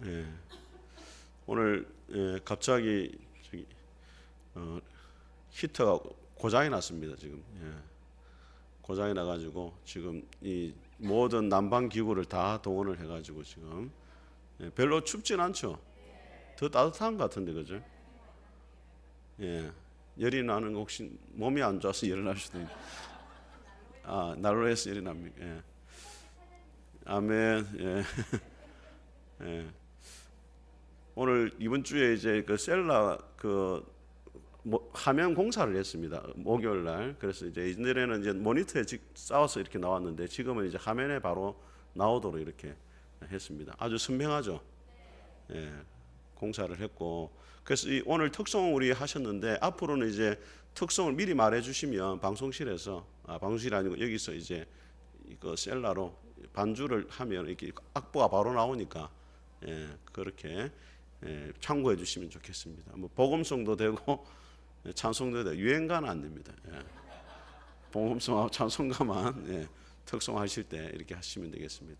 예. 오늘 갑자기 저기 히터가 고장이 났습니다. 지금 고장이 나가지고 지금 이 모든 난방 기구를 다 동원을 해가지고 지금 별로 춥진 않죠. 더 따뜻한 것 같은데 그죠? 열이 나는 거 혹시 몸이 안 좋아서 열이 날 수도 있고 난로 해서 열이 납니까? 아멘. 오늘 이번 주에 이제 그 셀라 화면 공사를 했습니다. 목요일 날. 그래서 이제 이전에는 이제 모니터에 쌓아서 이렇게 나왔는데 지금은 이제 화면에 바로 나오도록 이렇게 했습니다. 아주 선명하죠. 공사를 했고 그래서 오늘 특송 우리 하셨는데 앞으로는 이제 특송을 미리 말해주시면 방송실에서 방송실이 아니고 여기서 이제 이거 셀라로 반주를 하면 이렇게 악보가 바로 나오니까 그렇게 참고해 주시면 좋겠습니다. 뭐 복음성도 되고 찬송도 되고 유행가는 안 됩니다. 복음성하고 찬송가만 특송하실 때 이렇게 하시면 되겠습니다.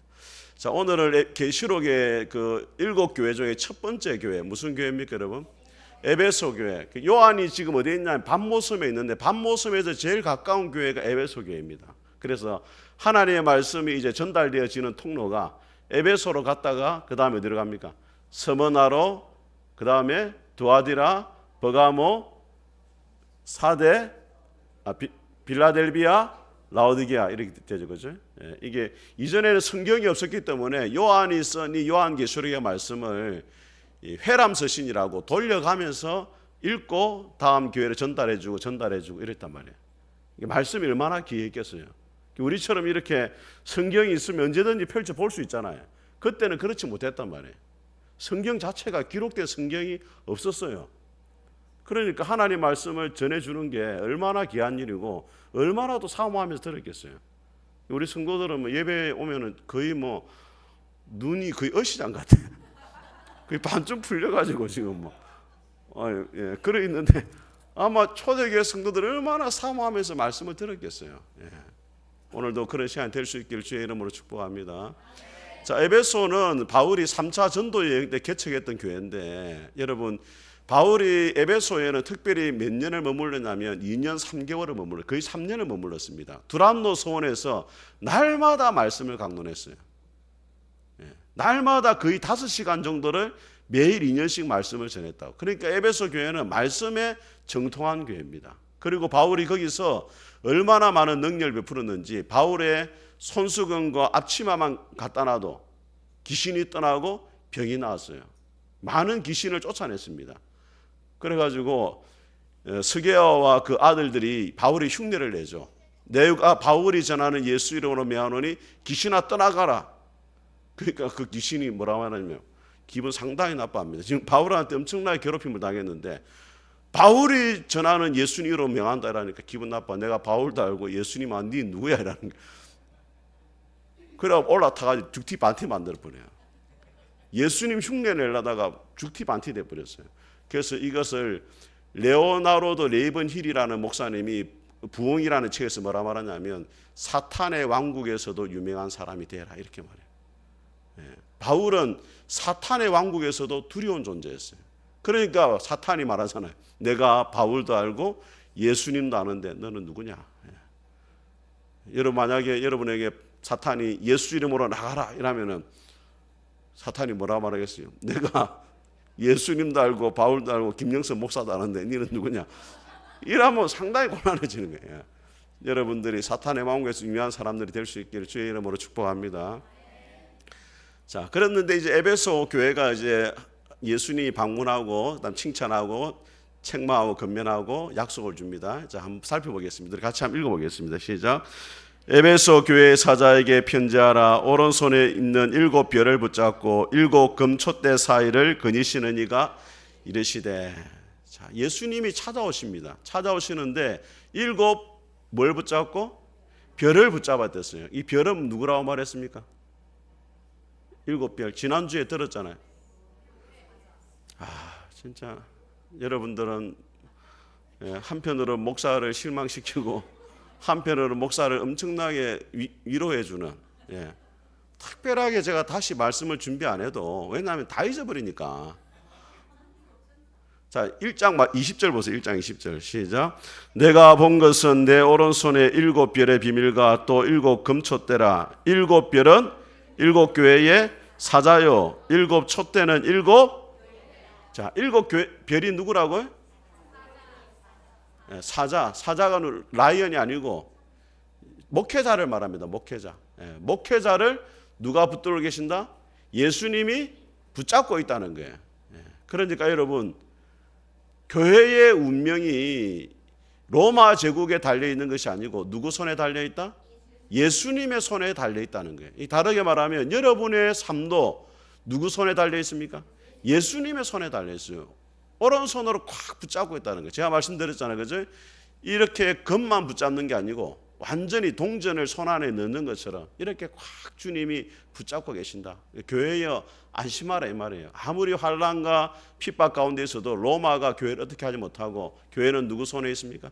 자, 오늘은 계시록의 그 7교회 중에 첫 번째 교회 무슨 교회입니까, 여러분? 에베소 교회. 요한이 지금 어디에 있냐면 반모섬에 있는데 반모섬에서 제일 가까운 교회가 에베소 교회입니다. 그래서 하나님의 말씀이 이제 전달되어지는 통로가 에베소로 갔다가 그 다음에 어디로 갑니까? 스무나로, 그 다음에 두아디라, 버가모, 사대, 빌라델비아, 라오디게아 이렇게 되죠, 그죠? 이게 이전에는 성경이 없었기 때문에 요한이 쓴 이 요한계시록의 말씀을 회람 서신이라고 돌려가면서 읽고 다음 교회를 전달해주고 이랬단 말이에요. 이게 말씀이 얼마나 귀했겠어요. 우리처럼 이렇게 성경이 있으면 언제든지 펼쳐 볼 수 있잖아요. 그때는 그렇지 못했단 말이에요. 성경 자체가 기록된 성경이 없었어요. 그러니까 하나님 말씀을 전해주는 게 얼마나 귀한 일이고 얼마나 또 사모하면서 들었겠어요. 우리 성도들은 뭐 예배에 오면은 거의 뭐 눈이 거의 어시장 같아. 거의 반쯤 풀려가지고 지금 뭐 그래 있는데 아마 초대교회 성도들은 얼마나 사모하면서 말씀을 들었겠어요. 오늘도 그런 시간이 될 수 있기를 주의 이름으로 축복합니다. 자, 에베소는 바울이 3차 전도 여행 때 개척했던 교회인데 여러분 바울이 에베소에는 특별히 몇 년을 머물렀냐면 2년 3개월을 거의 3년을 머물렀습니다. 두란노 소원에서 날마다 말씀을 강론했어요. 날마다 거의 5시간 정도를 매일 2년씩 말씀을 전했다고. 그러니까 에베소 교회는 말씀에 정통한 교회입니다. 그리고 바울이 거기서 얼마나 많은 능력을 베풀었는지 바울의 손수건과 앞치마만 갖다 놔도 귀신이 떠나고 병이 나왔어요. 많은 귀신을 쫓아냈습니다. 그래가지고 스게아와 그 아들들이 바울의 흉내를 내죠. 내가 바울이 전하는 예수 이름으로 명하노니 귀신아 떠나가라. 그러니까 그 귀신이 뭐라고 하냐면 기분 상당히 나빠합니다. 지금 바울한테 엄청나게 괴롭힘을 당했는데 바울이 전하는 예수님 이름으로 명한다 이러니까 기분 나빠. 내가 바울도 알고 예수님 네 누구야 이라는 거예요. 그래 올라타가지고 죽티 반티 만들어 버려요. 예수님 흉내 내려다가 죽티 반티 돼 버렸어요. 그래서 이것을 레오나르도 레이븐힐이라는 목사님이 부흥이라는 책에서 뭐라 말하냐면 사탄의 왕국에서도 유명한 사람이 되라 이렇게 말해요. 바울은 사탄의 왕국에서도 두려운 존재였어요. 그러니까 사탄이 말하잖아요. 내가 바울도 알고 예수님도 아는데 너는 누구냐? 여러분 만약에 여러분에게 사탄이 예수 이름으로 나가라 이러면은 사탄이 뭐라 말하겠어요? 내가 예수님도 알고 바울도 알고 김영선 목사도 아는데 너는 누구냐? 이러면 상당히 곤란해지는 거예요. 여러분들이 사탄의 왕국에서 유명한 사람들이 될 수 있기를 주의 이름으로 축복합니다. 자, 그랬는데 이제 에베소 교회가 이제 예수님이 방문하고 그다음 칭찬하고 책망하고 건면하고 약속을 줍니다. 자, 한번 살펴보겠습니다. 같이 한번 읽어보겠습니다. 시작. 에베소 교회 사자에게 편지하라. 오른손에 있는 7별을 붙잡고 7 금촛대 사이를 거니시는 이가 이르시되. 자, 예수님이 찾아오십니다. 찾아오시는데 7 뭘 붙잡고? 별을 붙잡았댔어요. 이 별은 누구라고 말했습니까? 7별. 지난주에 들었잖아요. 진짜 여러분들은 한편으로 목사를 실망시키고 한편으로 목사를 엄청나게 위로해주는 특별하게 제가 다시 말씀을 준비 안 해도, 왜냐하면 다 잊어버리니까. 자, 1장 20절 보세요. 1장 20절 시작. 내가 본 것은 내 오른손에 7별의 비밀과 또 7 금촛대라. 7별은 7 교회의 사자요, 7 촛대는 7. 자, 7 별이 누구라고요? 사자가 라이언이 아니고 목회자를 말합니다. 목회자. 목회자를 누가 붙들고 계신다? 예수님이 붙잡고 있다는 거예요. 그러니까 여러분, 교회의 운명이 로마 제국에 달려 있는 것이 아니고 누구 손에 달려 있다? 예수님의 손에 달려 있다는 거예요. 다르게 말하면 여러분의 삶도 누구 손에 달려 있습니까? 예수님의 손에 달려 있어요. 오른손으로 꽉 붙잡고 있다는 거예요. 제가 말씀드렸잖아요. 그죠? 이렇게 금만 붙잡는 게 아니고 완전히 동전을 손 안에 넣는 것처럼 이렇게 꽉 주님이 붙잡고 계신다. 교회여 안심하라 이 말이에요. 아무리 환난과 핍박 가운데 있어도 로마가 교회를 어떻게 하지 못하고, 교회는 누구 손에 있습니까?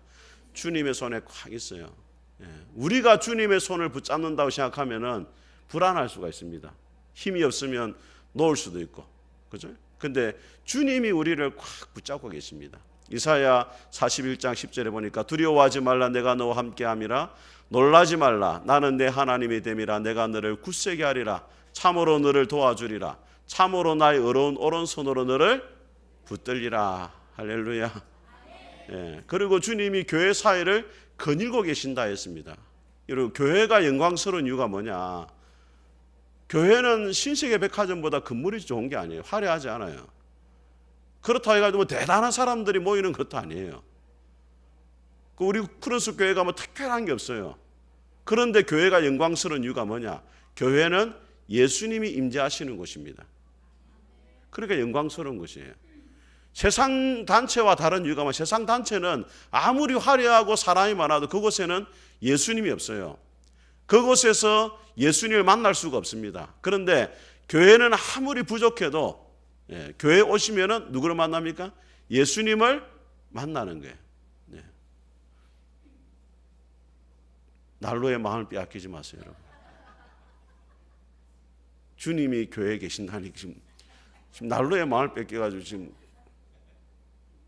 주님의 손에 꽉 있어요. 우리가 주님의 손을 붙잡는다고 생각하면은 불안할 수가 있습니다. 힘이 없으면 놓을 수도 있고, 그죠? 근데 주님이 우리를 꽉 붙잡고 계십니다. 이사야 41장 10절에 보니까 두려워하지 말라, 내가 너와 함께함이라. 놀라지 말라, 나는 내 하나님이 됨이라. 내가 너를 굳세게 하리라. 참으로 너를 도와주리라. 참으로 나의 어려운 오른손으로 너를 붙들리라. 할렐루야. 그리고 주님이 교회 사회를 거닐고 계신다 했습니다. 여러분, 교회가 영광스러운 이유가 뭐냐? 교회는 신세계 백화점보다 건물이 좋은 게 아니에요. 화려하지 않아요. 그렇다고 해가지고 뭐 대단한 사람들이 모이는 것도 아니에요. 우리 크로스 교회가 뭐 특별한 게 없어요. 그런데 교회가 영광스러운 이유가 뭐냐? 교회는 예수님이 임재하시는 곳입니다. 그러니까 영광스러운 것이에요. 세상 단체와 다른 이유가 뭐냐? 세상 단체는 아무리 화려하고 사람이 많아도 그곳에는 예수님이 없어요. 그곳에서 예수님을 만날 수가 없습니다. 그런데 교회는 아무리 부족해도 교회에 오시면은 누구를 만납니까? 예수님을 만나는 거예요. 난로의 마음을 빼앗기지 마세요, 여러분. 주님이 교회에 계신다니 지금 난로의 마음을 뺏겨가지고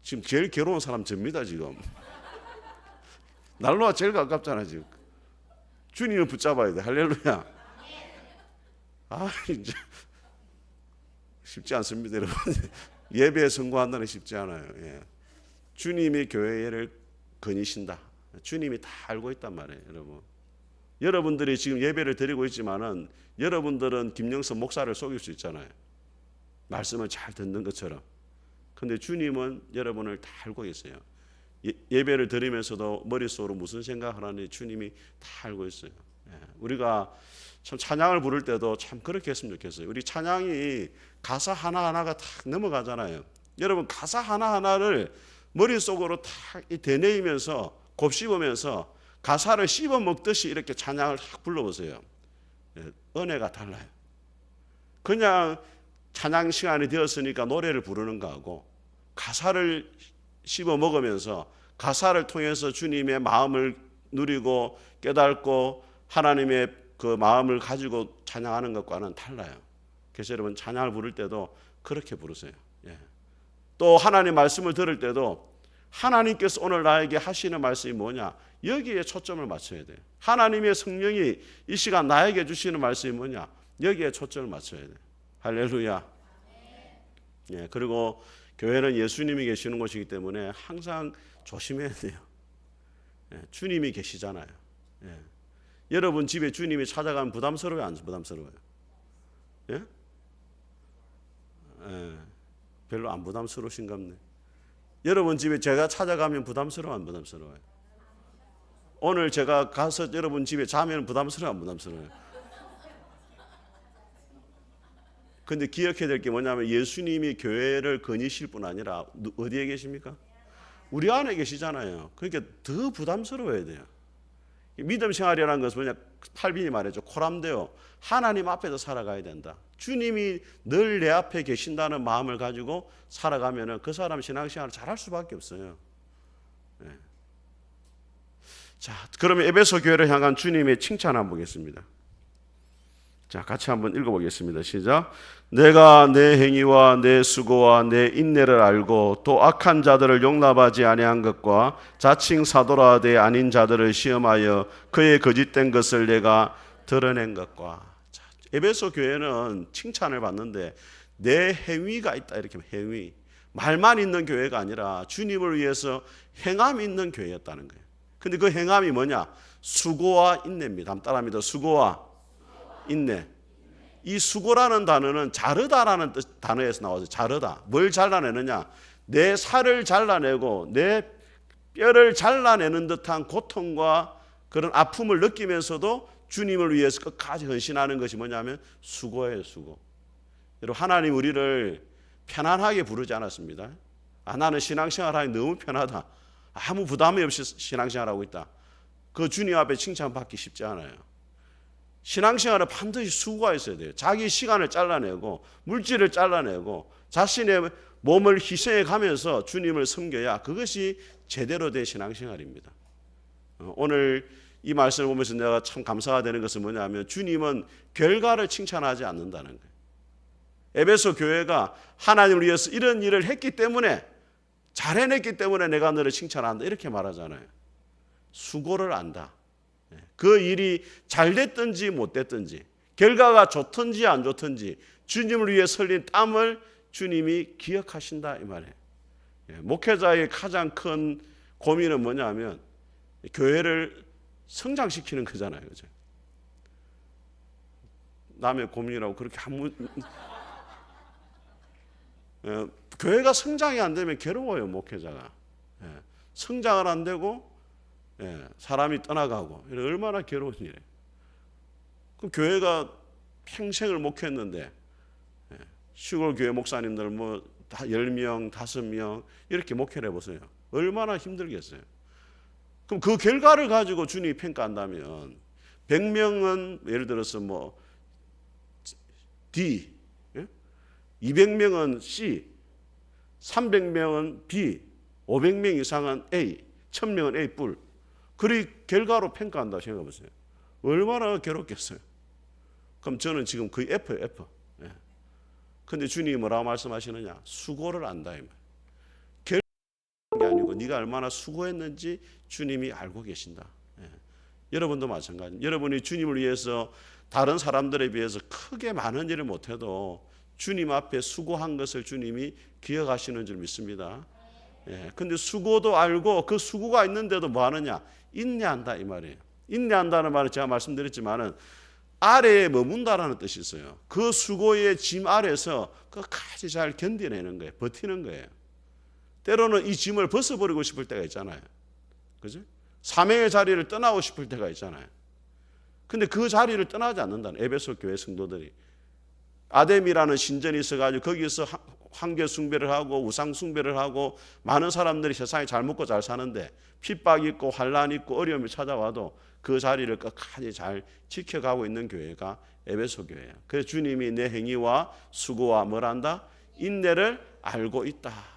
지금 제일 괴로운 사람 접니다 지금. 난로가 제일 가깝잖아 지금. 주님을 붙잡아야 돼. 할렐루야. 이제 쉽지 않습니다, 여러분. 예배에 성공한다는 쉽지 않아요. 주님이 교회를 거니신다. 주님이 다 알고 있단 말이에요, 여러분. 여러분들이 지금 예배를 드리고 있지만은 여러분들은 김영선 목사를 속일 수 있잖아요. 말씀을 잘 듣는 것처럼. 근데 주님은 여러분을 다 알고 계세요. 예배를 드리면서도 머릿속으로 무슨 생각을 하는지 주님이 다 알고 있어요. 우리가 참 찬양을 부를 때도 참 그렇게 했으면 좋겠어요. 우리 찬양이 가사 하나하나가 탁 넘어가잖아요. 여러분, 가사 하나하나를 머릿속으로 탁 되뇌이면서 곱씹으면서 가사를 씹어 먹듯이 이렇게 찬양을 탁 불러보세요. 은혜가 달라요. 그냥 찬양 시간이 되었으니까 노래를 부르는 거하고 가사를 씹어 먹으면서 가사를 통해서 주님의 마음을 누리고 깨닫고 하나님의 그 마음을 가지고 찬양하는 것과는 달라요. 그래서 여러분, 찬양을 부를 때도 그렇게 부르세요. 또 하나님 말씀을 들을 때도 하나님께서 오늘 나에게 하시는 말씀이 뭐냐, 여기에 초점을 맞춰야 돼요. 하나님의 성령이 이 시간 나에게 주시는 말씀이 뭐냐, 여기에 초점을 맞춰야 돼요. 할렐루야. 그리고 교회는 예수님이 계시는 곳이기 때문에 항상 조심해야 돼요. 주님이 계시잖아요. 여러분 집에 주님이 찾아가면 부담스러워요, 안 부담스러워요? 별로 안 부담스러우신가 보네. 여러분 집에 제가 찾아가면 부담스러워, 안 부담스러워요? 오늘 제가 가서 여러분 집에 자면 부담스러워, 안 부담스러워요? 근데 기억해야 될 게 뭐냐면 예수님이 교회를 거니실 뿐 아니라 어디에 계십니까? 우리 안에 계시잖아요. 그러니까 더 부담스러워야 돼요. 믿음 생활이라는 것은 뭐냐, 팔빈이 말했죠. 코람데오. 하나님 앞에서 살아가야 된다. 주님이 늘 내 앞에 계신다는 마음을 가지고 살아가면 그 사람 신앙생활을 잘할 수밖에 없어요. 자, 그러면 에베소 교회를 향한 주님의 칭찬 한번 보겠습니다. 자, 같이 한번 읽어보겠습니다. 시작. 내가 내 행위와 내 수고와 내 인내를 알고 또 악한 자들을 용납하지 아니한 것과 자칭 사도라 하되 아닌 자들을 시험하여 그의 거짓된 것을 내가 드러낸 것과. 자, 에베소 교회는 칭찬을 받는데 내 행위가 있다, 이렇게 행위. 말만 있는 교회가 아니라 주님을 위해서 행함이 있는 교회였다는 거예요. 근데 그 행함이 뭐냐? 수고와 인내입니다. 한번 따라합니다. 수고와 인내. 이 수고라는 단어는 자르다라는 단어에서 나와서 자르다. 뭘 잘라내느냐? 내 살을 잘라내고 내 뼈를 잘라내는 듯한 고통과 그런 아픔을 느끼면서도 주님을 위해서 끝까지 헌신하는 것이 뭐냐면 수고예요, 수고. 여러분, 하나님 우리를 편안하게 부르지 않았습니다. 나는 신앙생활하기 너무 편하다. 아무 부담이 없이 신앙생활하고 있다. 그 주님 앞에 칭찬받기 쉽지 않아요. 신앙생활은 반드시 수고가 있어야 돼요. 자기 시간을 잘라내고 물질을 잘라내고 자신의 몸을 희생해 가면서 주님을 섬겨야 그것이 제대로 된 신앙생활입니다. 오늘 이 말씀을 보면서 내가 참 감사가 되는 것은 뭐냐면 주님은 결과를 칭찬하지 않는다는 거예요. 에베소 교회가 하나님을 위해서 이런 일을 했기 때문에, 잘 해냈기 때문에 내가 너를 칭찬한다, 이렇게 말하잖아요. 수고를 안다. 그 일이 잘 됐든지 못 됐든지, 결과가 좋든지 안 좋든지 주님을 위해 흘린 땀을 주님이 기억하신다, 이 말이에요. 목회자의 가장 큰 고민은 뭐냐면 교회를 성장시키는 거잖아요, 그죠? 남의 고민이라고 그렇게 교회가 성장이 안 되면 괴로워요, 목회자가. 성장을 안 되고 사람이 떠나가고, 얼마나 괴로운 일이에요. 그럼 교회가 평생을 목회했는데 시골 교회 목사님들 뭐 10명, 5명 이렇게 목회를 해보세요. 얼마나 힘들겠어요. 그럼 그 결과를 가지고 주님이 평가한다면 100명은 예를 들어서 뭐 D, 200명은 C, 300명은 B, 500명 이상은 A, 1000명은 A 뿔. 그리 결과로 평가한다 생각해 보세요. 얼마나 괴롭겠어요. 그럼 저는 지금 거의 F예요, F. 근데 주님이 뭐라고 말씀하시느냐? 수고를 안다, 이 말. 결과가 게 아니고 네가 얼마나 수고했는지 주님이 알고 계신다. 여러분도 마찬가지입니다. 여러분이 주님을 위해서 다른 사람들에 비해서 크게 많은 일을 못해도 주님 앞에 수고한 것을 주님이 기억하시는 줄 믿습니다. 근데 수고도 알고 그 수고가 있는데도 뭐 하느냐? 인내한다, 이 말이에요. 인내한다는 말은 제가 말씀드렸지만은 아래에 머문다라는 뜻이 있어요. 그 수고의 짐 아래서 끝까지 잘 견뎌내는 거예요. 버티는 거예요. 때로는 이 짐을 벗어버리고 싶을 때가 있잖아요. 그죠? 사명의 자리를 떠나고 싶을 때가 있잖아요. 근데 그 자리를 떠나지 않는다는, 에베소 교회 성도들이. 아뎀이라는 신전이 있어가지고 거기서 황제 숭배를 하고 우상 숭배를 하고 많은 사람들이 세상에 잘 먹고 잘 사는데 핍박 있고 환란 있고 어려움이 찾아와도 그 자리를 끝까지 잘 지켜가고 있는 교회가 에베소 교회예요. 그래서 주님이 내 행위와 수고와 뭘 한다? 인내를 알고 있다.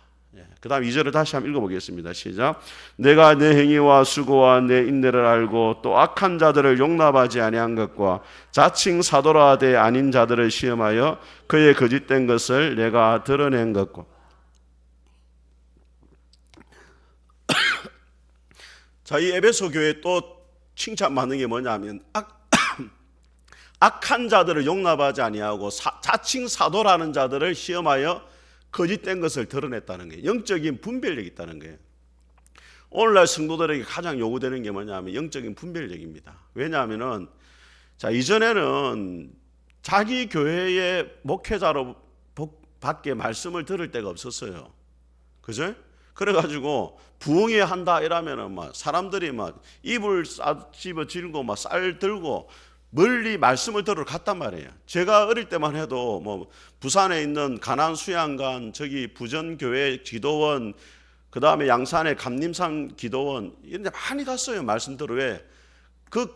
그 다음 2절을 다시 한번 읽어보겠습니다. 시작. 내가 내 행위와 수고와 내 인내를 알고 또 악한 자들을 용납하지 아니한 것과 자칭 사도라 하되 아닌 자들을 시험하여 그의 거짓된 것을 내가 드러낸 것과. 자, 이 에베소 교회 또 칭찬받는 게 뭐냐면 악한 자들을 용납하지 아니하고 자칭 사도라는 자들을 시험하여 거짓된 것을 드러냈다는 거예요. 영적인 분별력이 있다는 거예요. 오늘날 성도들에게 가장 요구되는 게 뭐냐면 영적인 분별력입니다. 왜냐하면은 자, 이전에는 자기 교회의 목회자로 밖에 말씀을 들을 데가 없었어요. 그죠? 그래가지고 부흥회 한다 이러면은 막 사람들이 막 이불 집어질고 막 쌀 들고 멀리 말씀을 들으러 갔단 말이에요. 제가 어릴 때만 해도 뭐 부산에 있는 가난 수양관, 저기 부전교회 기도원, 그 다음에 양산의 감림산 기도원 이런 데 많이 갔어요. 말씀 들으러. 왜? 그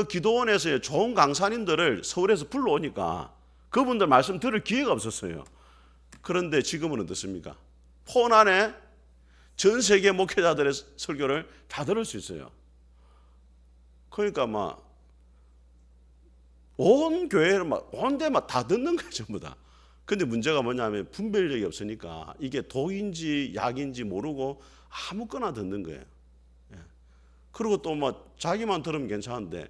기도원에서 좋은 강사님들을 서울에서 불러오니까 그분들 말씀 들을 기회가 없었어요. 그런데 지금은 어떻습니까? 폰 안에 전 세계 목회자들의 설교를 다 들을 수 있어요. 그러니까 막 온 교회를 온 데만 다 듣는 거예요, 전부 다. 근데 문제가 뭐냐면 분별력이 없으니까 이게 독인지 약인지 모르고 아무거나 듣는 거예요. 예. 그리고 또 자기만 들으면 괜찮은데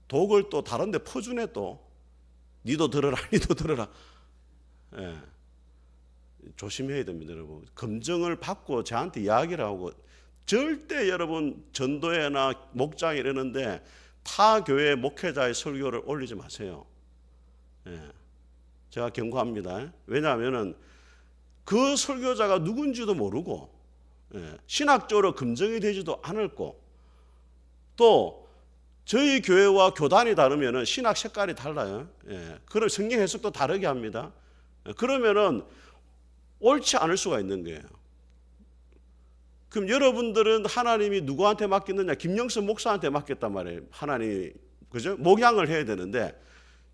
독을 또 다른 데 퍼주네 또. 니도 들어라, 니도 들어라. 예. 조심해야 됩니다, 여러분. 검증을 받고 저한테 이야기를 하고 절대 여러분 전도회나 목장 이러는데 타 교회 목회자의 설교를 올리지 마세요. 예. 제가 경고합니다. 왜냐하면 그 설교자가 누군지도 모르고 신학적으로 검증이 되지도 않을 거, 또 저희 교회와 교단이 다르면 신학 색깔이 달라요. 그럼 성경 해석도 다르게 합니다. 그러면은 옳지 않을 수가 있는 거예요. 그럼 여러분들은 하나님이 누구한테 맡겼느냐? 김영선 목사한테 맡겼단 말이에요. 하나님이, 그죠? 목양을 해야 되는데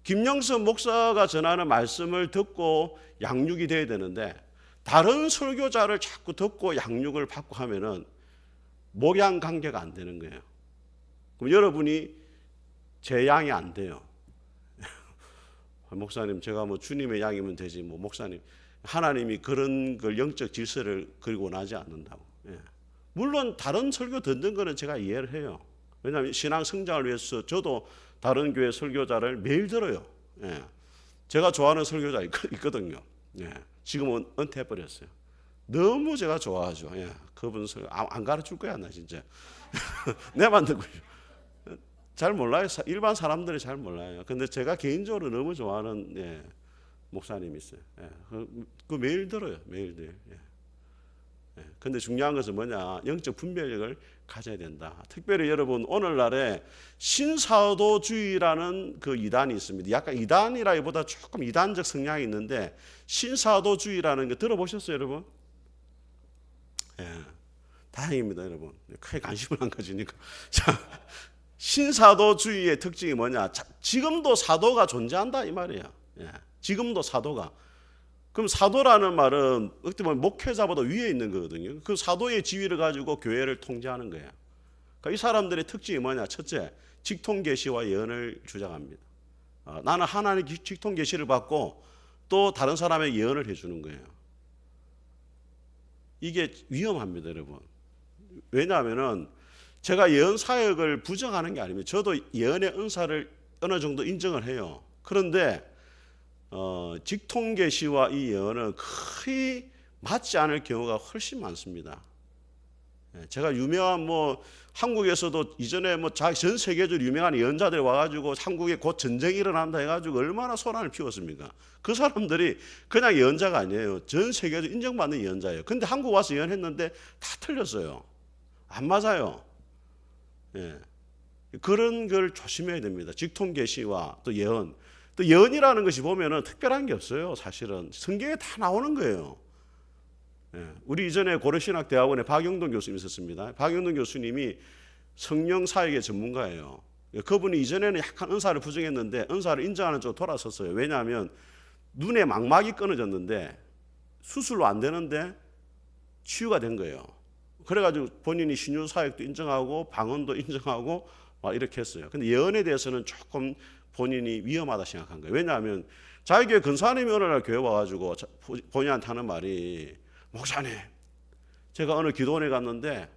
김영선 목사가 전하는 말씀을 듣고 양육이 돼야 되는데 다른 설교자를 자꾸 듣고 양육을 받고 하면은 목양 관계가 안 되는 거예요. 그럼 여러분이 제 양이 안 돼요. 목사님, 제가 주님의 양이면 되지, 목사님, 하나님이 그런 걸 영적 질서를 그리고 원하지 않는다고. 물론 다른 설교 듣는 거는 제가 이해를 해요. 왜냐하면 신앙 성장을 위해서 저도 다른 교회 설교자를 매일 들어요. 제가 좋아하는 설교자 있거든요. 지금은 은퇴해버렸어요. 너무 제가 좋아하죠. 그분 설교 안 가르칠 거야, 나 진짜. 내만 듣고 잘 몰라요. 일반 사람들이 잘 몰라요. 근데 제가 개인적으로 너무 좋아하는 목사님이 있어요. 그 매일 들어요. 매일. 근데 중요한 것은 뭐냐? 영적 분별력을 가져야 된다. 특별히 여러분, 오늘날에 신사도주의라는 그 이단이 있습니다. 약간 이단이라기보다 조금 이단적 성향이 있는데 신사도주의라는 거 들어보셨어요, 여러분? 다행입니다, 여러분. 크게 관심을 안 가지니까. 자, 신사도주의의 특징이 뭐냐? 지금도 사도가 존재한다 이 말이에요. 지금도 사도가. 그럼 사도라는 말은 어떻게 보면 목회자보다 위에 있는 거거든요. 그 사도의 지위를 가지고 교회를 통제하는 거예요. 그러니까 이 사람들의 특징이 뭐냐? 첫째, 직통계시와 예언을 주장합니다. 나는 하나님의 직통계시를 받고 또 다른 사람의 예언을 해주는 거예요. 이게 위험합니다, 여러분. 왜냐하면은 제가 예언 사역을 부정하는 게 아닙니다. 저도 예언의 은사를 어느 정도 인정을 해요. 그런데 직통계시와 이 예언은 거의 맞지 않을 경우가 훨씬 많습니다. 제가 유명한 한국에서도 이전에 전 세계적으로 유명한 예언자들이 와가지고 한국에 곧 전쟁이 일어난다 해가지고 얼마나 소란을 피웠습니까? 그 사람들이 그냥 예언자가 아니에요. 전 세계적으로 인정받는 예언자예요. 근데 한국 와서 예언했는데 다 틀렸어요. 안 맞아요. 그런 걸 조심해야 됩니다. 직통계시와 또 예언. 또 예언이라는 것이 보면은 특별한 게 없어요. 사실은 성경에 다 나오는 거예요. 우리 이전에 고려신학대학원에 박영동 교수님 있었습니다. 박영동 교수님이 성령 사역의 전문가예요. 그분이 이전에는 약간 은사를 부정했는데 은사를 인정하는 쪽으로 돌아섰어요. 왜냐하면 눈에 망막이 끊어졌는데 수술로 안 되는데 치유가 된 거예요. 그래가지고 본인이 신유 사역도 인정하고 방언도 인정하고 막 이렇게 했어요. 근데 예언에 대해서는 조금 본인이 위험하다 생각한 거예요. 왜냐하면 자기 교회 근사님이 어느 날 교회 와가지고 본인한테 하는 말이, 목사님, 제가 어느 기도원에 갔는데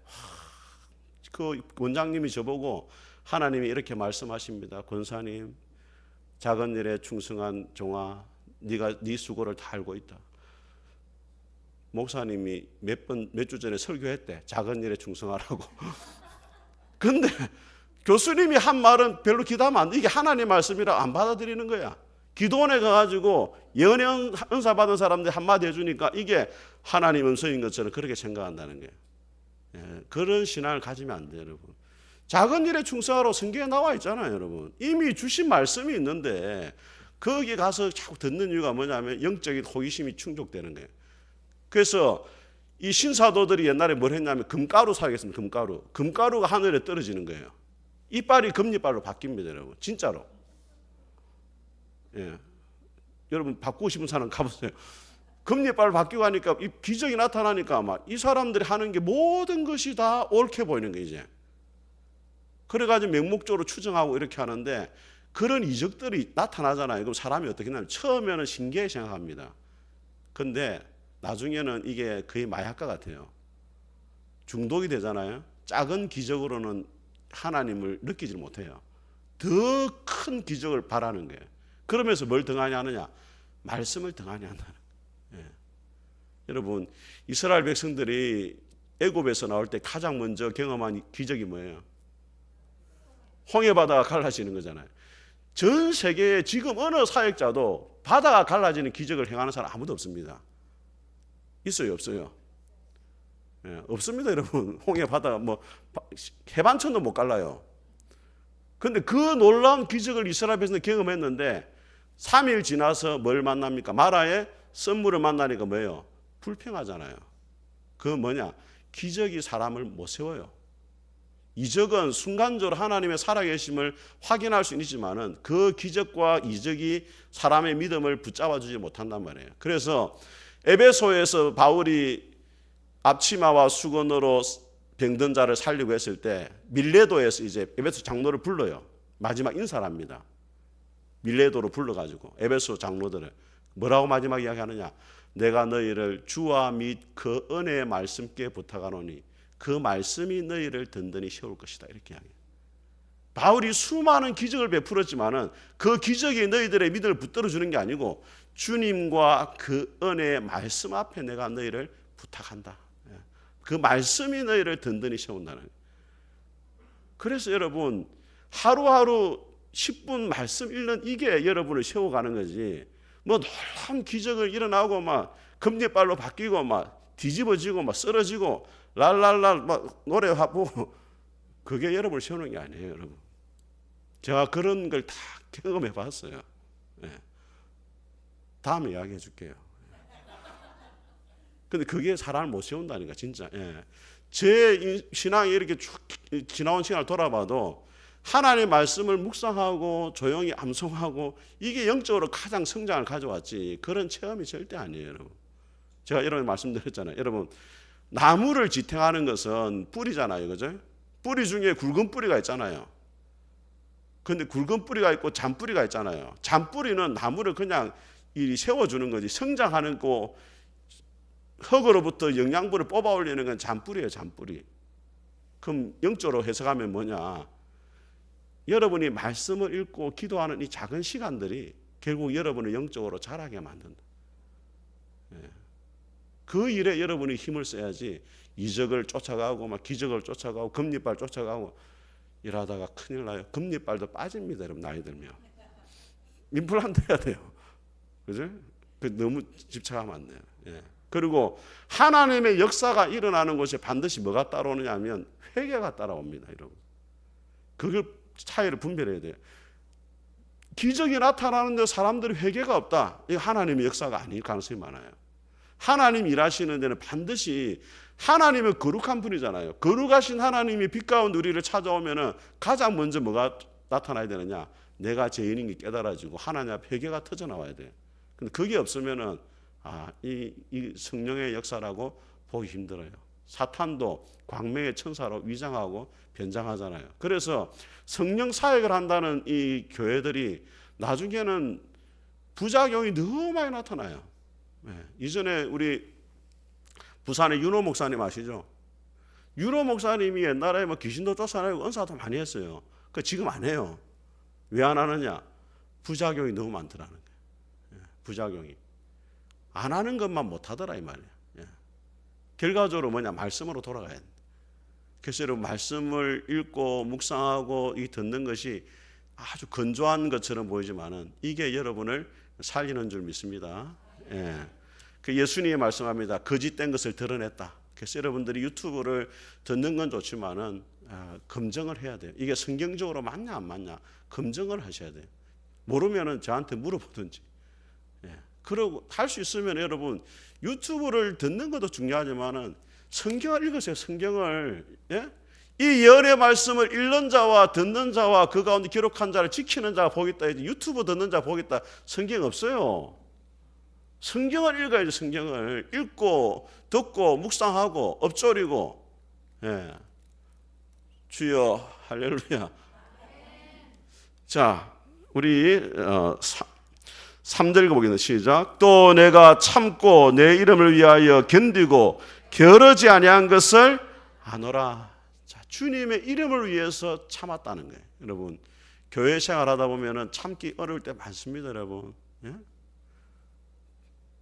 그 원장님이 저보고 하나님이 이렇게 말씀하십니다. 권사님, 작은 일에 충성한 종아, 네가 네 수고를 다 알고 있다. 목사님이 몇 주 전에 설교했대. 작은 일에 충성하라고. 근데 교수님이 한 말은 별로 기도하면 안 돼. 이게 하나님의 말씀이라 안 받아들이는 거야. 기도원에 가가지고 예언의 은사 받은 사람들이 한마디 해주니까 이게 하나님 음성인 것처럼 그렇게 생각한다는 거예요. 그런 신앙을 가지면 안 돼요, 여러분. 작은 일에 충성하라고 성경에 나와 있잖아요, 여러분. 이미 주신 말씀이 있는데 거기 가서 자꾸 듣는 이유가 뭐냐면 영적인 호기심이 충족되는 거예요. 그래서 이 신사도들이 옛날에 뭘 했냐면 금가루 사겠습니다. 금가루가 하늘에 떨어지는 거예요. 이빨이 금리빨로 바뀝니다, 여러분. 진짜로. 여러분 바꾸고 싶은 사람 가보세요. 금리빨 바뀌고 하니까 이 기적이 나타나니까 막 이 사람들이 하는 게 모든 것이 다 옳게 보이는 거예요, 이제. 그래가지고 맹목적으로 추정하고 이렇게 하는데 그런 이적들이 나타나잖아요. 그럼 사람이 어떻게 하냐면 처음에는 신기해 생각합니다. 근데 나중에는 이게 거의 마약과 같아요. 중독이 되잖아요. 작은 기적으로는 하나님을 느끼지 못해요. 더 큰 기적을 바라는 거예요. 그러면서 뭘 등한히 하느냐? 말씀을 등한히 한다는 거예요. 예. 여러분, 이스라엘 백성들이 애굽에서 나올 때 가장 먼저 경험한 기적이 뭐예요? 홍해 바다가 갈라지는 거잖아요. 전 세계에 지금 어느 사역자도 바다가 갈라지는 기적을 행하는 사람 아무도 없습니다. 있어요, 없어요? 예, 없습니다, 여러분. 홍해 바다가 뭐 해반천도 못 갈라요. 근데 그 놀라운 기적을 이스라엘 백성들이 경험했는데 3일 지나서 뭘 만납니까? 마라에 썬물을 만나니까 뭐예요? 불평하잖아요. 그건 뭐냐? 기적이 사람을 못 세워요. 이적은 순간적으로 하나님의 살아계심을 확인할 수는 있지만은 그 기적과 이적이 사람의 믿음을 붙잡아주지 못한단 말이에요. 그래서 에베소에서 바울이 앞치마와 수건으로 병든 자를 살리고 했을 때 밀레도에서 이제 에베소 장로를 불러요. 마지막 인사를 합니다. 밀레도로 불러가지고 에베소 장로들을 뭐라고 마지막 이야기하느냐? 내가 너희를 주와 및 그 은혜의 말씀께 부탁하노니 그 말씀이 너희를 든든히 세울 것이다. 이렇게 이야기해요. 바울이 수많은 기적을 베풀었지만은 그 기적이 너희들의 믿음을 붙들어 주는 게 아니고 주님과 그 은혜의 말씀 앞에 내가 너희를 부탁한다. 그 말씀이 너희를 든든히 세운다는 거예요. 그래서 여러분 하루하루 10분 말씀 읽는 이게 여러분을 세워가는 거지. 뭐 놀라운 기적을 일어나고 막 금리발로 바뀌고 막 뒤집어지고 막 쓰러지고 랄랄랄 막 노래하고 그게 여러분을 세우는 게 아니에요, 여러분. 제가 그런 걸 다 경험해 봤어요. 네. 다음에 이야기해 줄게요. 근데 그게 사람을 못 세운다니까 진짜. 예. 제 신앙이 이렇게 쭉 지나온 시간을 돌아봐도 하나님의 말씀을 묵상하고 조용히 암송하고 이게 영적으로 가장 성장을 가져왔지 그런 체험이 절대 아니에요, 여러분. 제가 이런 말씀드렸잖아요. 여러분 나무를 지탱하는 것은 뿌리잖아요, 그죠? 뿌리 중에 굵은 뿌리가 있잖아요. 근데 굵은 뿌리가 있고 잔뿌리가 있잖아요. 잔뿌리는 나무를 그냥 세워주는 거지 성장하는 거 흙으로부터 영양분을 뽑아 올리는 건 잔뿌리예요, 잔뿌리. 그럼 영적으로 해석하면 뭐냐? 여러분이 말씀을 읽고 기도하는 이 작은 시간들이 결국 여러분을 영적으로 자라게 만든다. 그 일에 여러분이 힘을 써야지 이적을 쫓아가고 막 기적을 쫓아가고 금리발 쫓아가고 일하다가 큰일 나요. 금리발도 빠집니다, 여러분. 나이 들면 임플란트 해야 돼요. 그죠? 너무 집착하면 안 돼요. 예. 그리고 하나님의 역사가 일어나는 곳에 반드시 뭐가 따라오느냐 하면 회개가 따라옵니다, 여러분. 그걸 차이를 분별해야 돼요. 기적이 나타나는데 사람들이 회개가 없다. 이거 하나님의 역사가 아닐 가능성이 많아요. 하나님 일하시는 데는 반드시 하나님의 거룩한 분이잖아요. 거룩하신 하나님이 빛 가운데 우리를 찾아오면은 가장 먼저 뭐가 나타나야 되느냐? 내가 죄인인 게 깨달아지고 하나님 앞 회개가 터져 나와야 돼요. 근데 그게 없으면은 이 성령의 역사라고 보기 힘들어요. 사탄도 광명의 천사로 위장하고 변장하잖아요. 그래서 성령 사역을 한다는 이 교회들이 나중에는 부작용이 너무 많이 나타나요. 이전에 우리 부산의 윤호 목사님 아시죠? 윤호 목사님이 옛날에 뭐 귀신도 쫓아내고 은사도 많이 했어요. 그 지금 안 해요. 왜 안 하느냐? 부작용이 너무 많더라는 거예요. 부작용이. 안 하는 것만 못 하더라 이 말이에요. 결과적으로 뭐냐? 말씀으로 돌아가야 돼. 그래서 여러분 말씀을 읽고 묵상하고 이 듣는 것이 아주 건조한 것처럼 보이지만은 이게 여러분을 살리는 줄 믿습니다. 그 예수님이 말씀합니다. 거짓된 것을 드러냈다. 그래서 여러분들이 유튜브를 듣는 건 좋지만은 검증을 해야 돼요. 이게 성경적으로 맞냐 안 맞냐 검증을 하셔야 돼요. 모르면은 저한테 물어보든지. 그러고 할 수 있으면 여러분 유튜브를 듣는 것도 중요하지만은 성경을 읽으세요. 성경을. 이 예언의 말씀을 읽는 자와 듣는 자와 그 가운데 기록한 자를 지키는 자가 보겠다. 유튜브 듣는 자 보겠다. 성경 없어요. 성경을 읽어야지. 성경을 읽고 듣고 묵상하고 엎조리고. 주여 할렐루야. 자, 우리 3절 읽어보겠습니다. 시작. 또 내가 참고 내 이름을 위하여 견디고 게으르지 아니한 것을 아노라. 자, 주님의 이름을 위해서 참았다는 거예요. 여러분, 교회 생활하다 보면은 참기 어려울 때 많습니다, 여러분. 예?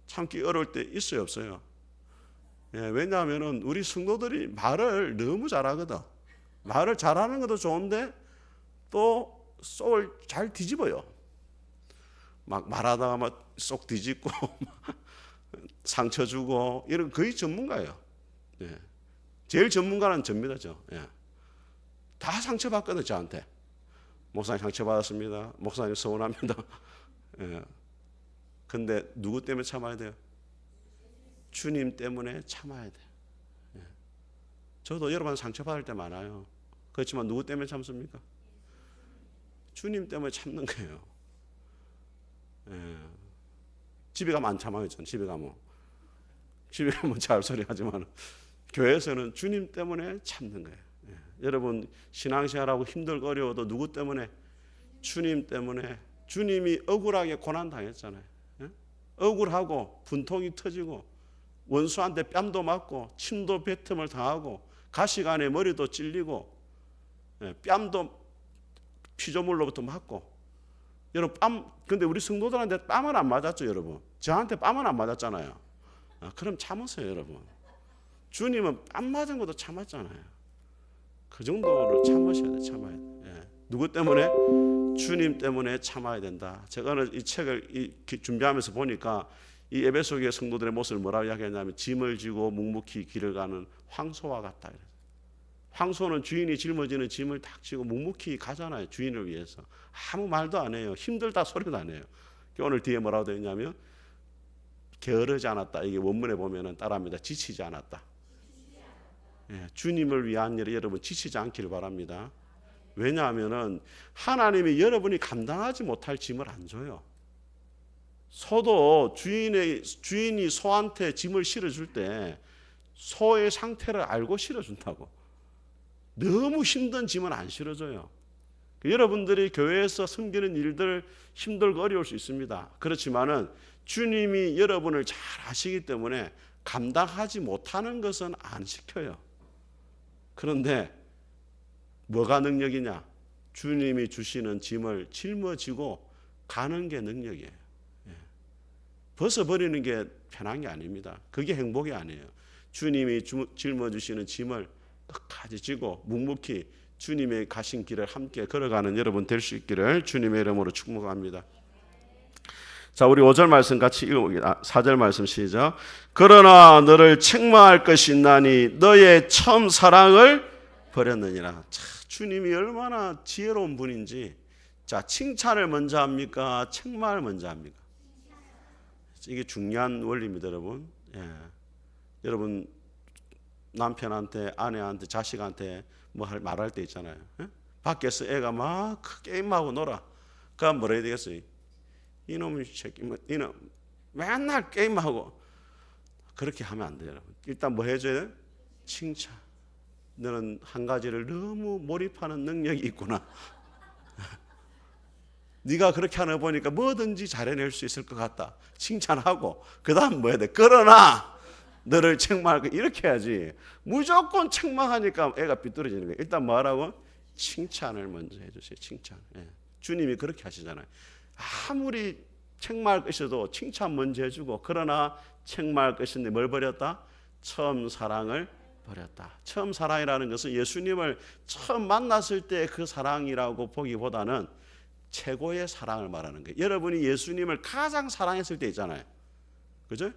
참기 어려울 때 있어요, 없어요? 예, 왜냐하면은 우리 성도들이 말을 너무 잘하거든. 말을 잘하는 것도 좋은데 또 속을 잘 뒤집어요. 막 말하다가 막 속 뒤집고 상처 주고 이런 거의 전문가예요. 예. 제일 전문가는 접니다, 저. 예. 다 상처받거든, 저한테. 목사님 상처받았습니다. 목사님 서운합니다. 예. 근데 누구 때문에 참아야 돼요? 주님 때문에 참아야 돼요. 예. 저도 여러 번 상처받을 때 많아요. 그렇지만 누구 때문에 참습니까? 주님 때문에 참는 거예요. 예. 집에 가면 안 참아요. 전 집에 가면 잘 소리 하지만 교회에서는 주님 때문에 참는 거예요. 예. 여러분 신앙생활하고 힘들고 어려워도 누구 때문에? 주님 때문에. 주님이 억울하게 고난 당했잖아요. 예? 억울하고 분통이 터지고 원수한테 뺨도 맞고 침도 뱉음을 당하고 가시 안에 머리도 찔리고 예, 뺨도 피조물로부터 맞고. 여러분 근데 우리 성도들한테 뺨은 안 맞았죠, 여러분. 저한테 뺨은 안 맞았잖아요. 그럼 참으세요, 여러분. 주님은 뺨 맞은 것도 참았잖아요. 그 정도로 참으셔야 돼, 참아야 돼. 예. 누구 때문에? 주님 때문에 참아야 된다. 제가 이 책을 준비하면서 보니까 이 에베소교회 성도들의 모습을 뭐라고 이야기했냐면 짐을 지고 묵묵히 길을 가는 황소와 같다. 황소는 주인이 짊어지는 짐을 탁 지고 묵묵히 가잖아요. 주인을 위해서. 아무 말도 안 해요. 힘들다 소리도 안 해요. 오늘 뒤에 뭐라고 되어 있냐면 게으르지 않았다. 이게 원문에 보면은 따라합니다. 지치지 않았다. 예, 주님을 위한 일에 여러분 지치지 않기를 바랍니다. 왜냐하면은 하나님이 여러분이 감당하지 못할 짐을 안 줘요. 소도 주인이 소한테 짐을 실어줄 때 소의 상태를 알고 실어준다고. 너무 힘든 짐은 안 실어줘요. 여러분들이 교회에서 섬기는 일들 힘들고 어려울 수 있습니다. 그렇지만은 주님이 여러분을 잘 아시기 때문에 감당하지 못하는 것은 안 시켜요. 그런데 뭐가 능력이냐? 주님이 주시는 짐을 짊어지고 가는 게 능력이에요. 벗어버리는 게 편한 게 아닙니다. 그게 행복이 아니에요. 주님이 짊어지시는 짐을 끝까지 지고 묵묵히 주님의 가신 길을 함께 걸어가는 여러분 될 수 있기를 주님의 이름으로 축복합니다. 자, 우리 5절 말씀 같이 읽어보겠습니다. 4절 말씀 시작. 그러나 너를 책망할 것이 있나니 너의 처음 사랑을 버렸느니라. 자, 주님이 얼마나 지혜로운 분인지. 자, 칭찬을 먼저 합니까? 책망을 먼저 합니까? 이게 중요한 원리입니다, 여러분. 예. 여러분 남편한테, 아내한테, 자식한테 뭐 말할 때 있잖아요. 예? 밖에서 애가 막 게임하고 놀아. 그럼 뭐라 해야 되겠어요? 이놈의 새끼, 이놈 맨날 게임하고. 그렇게 하면 안 돼요, 여러분. 일단 뭐 해줘야 돼? 칭찬. 너는 한 가지를 너무 몰입하는 능력이 있구나. 네가 그렇게 하는 거 보니까 뭐든지 잘해낼 수 있을 것 같다. 칭찬하고 그 다음 뭐 해야 돼? 그러나 너를 책망할 거 이렇게 해야지. 무조건 책망하니까 애가 삐뚤어지는 거예요. 일단 뭐 하라고? 칭찬을 먼저 해주세요. 칭찬. 예. 주님이 그렇게 하시잖아요. 아무리 책망할 것이어도 칭찬 먼저 해주고 그러나 책망할 것인데 뭘 버렸다? 처음 사랑을 버렸다. 처음 사랑이라는 것은 예수님을 처음 만났을 때 그 사랑이라고 보기보다는 최고의 사랑을 말하는 거예요. 여러분이 예수님을 가장 사랑했을 때 있잖아요. 그죠?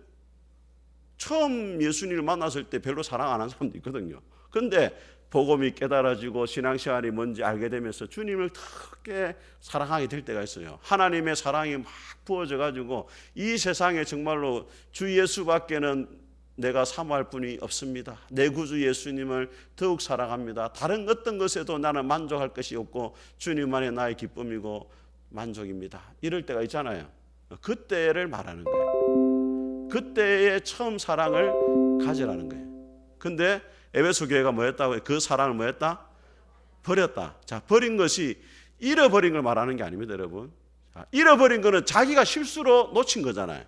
처음 예수님을 만났을 때 별로 사랑 안 한 사람도 있거든요. 그런데 복음이 깨달아지고 신앙생활이 뭔지 알게 되면서 주님을 크게 사랑하게 될 때가 있어요. 하나님의 사랑이 막 부어져 가지고 이 세상에 정말로 주 예수밖에는 내가 사모할 분이 없습니다. 내 구주 예수님을 더욱 사랑합니다. 다른 어떤 것에도 나는 만족할 것이 없고 주님만이 나의 기쁨이고 만족입니다. 이럴 때가 있잖아요. 그때를 말하는 거예요. 그때의 처음 사랑을 가지라는 거예요. 근데 에베소 교회가 뭐였다고요? 그 사랑을 뭐였다? 버렸다. 자, 버린 것이 잃어버린 걸 말하는 게 아닙니다, 여러분. 잃어버린 거는 자기가 실수로 놓친 거잖아요.